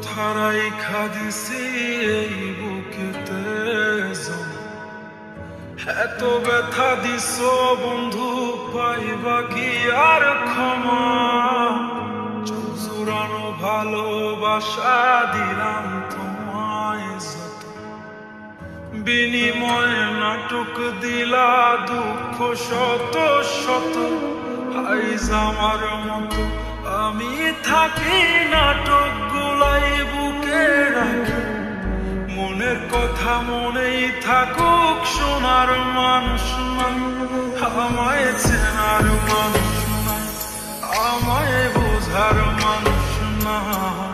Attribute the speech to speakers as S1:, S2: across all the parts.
S1: কথা রাইখা দিছি এই বুকেতে, এত ব্যথা দিস বন্ধু, পাইবা কি আর ক্ষমা? চোখ জোড়ানো ভালোবাসা দিলাম তোমায় যত, বিনিময়ে নাটক দিলা দুঃখ শত শত। আইজ আমার মতো আমি থাকি নাটক গুলাই বুকে রাখি, মনের কথা মনেই থাকুক, শোনার মানুষ নাই, আমায় চেনার মানুষ নাই, আমায় বোঝার মানুষ নাই।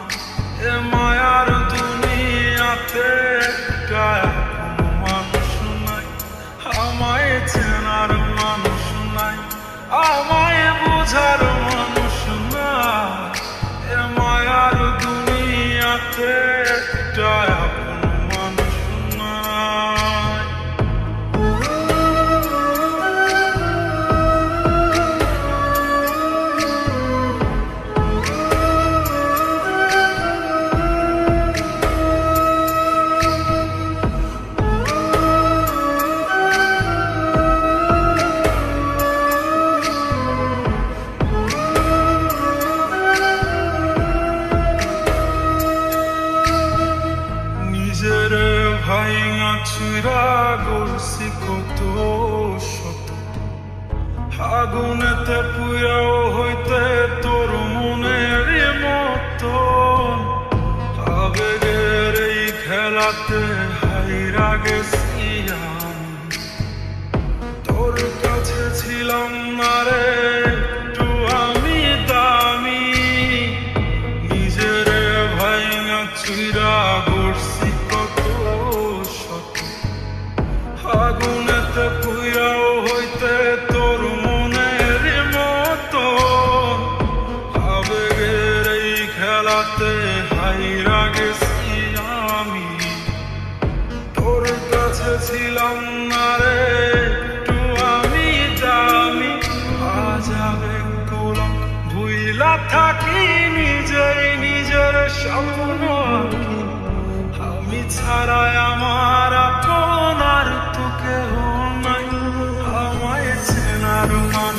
S1: এ মায়ার দুনিয়াতে একটা কোনো মানুষ নাই, আমায় চেনার মানুষ নাই, আমায় বোঝার মানুষ নাই। এ মায়ার দুনিয়াতে একটা কোনো মানুষ নাই। নিজের ভাইঙা চুরা গড়ছি কত শত, আগুনেতে পুরাও হইতে তোর মনের মতো। আবেগের এই খেলাতে হাইরা গেছি আমি, তোর কাছে ছিলাম না রে একটু আমি দামি। নিজের ভাইঙা চুরা গড়ছি কত শত, আগুনেতে পুরাও হইতে তোর মনের মতো। আবেগের এই খেলাতে হাইরা গেছি আমি, তোর কাছে ছিলাম না রে একটু আমি দামি। আজ আবেগ গোলাম ভুইলা থাকি, নিজেই নিজের স্বপ্ন আঁকি, আমি ছাড়াই আমার আপন আর তো কেউ নাই, আমায় চেনার মানুষ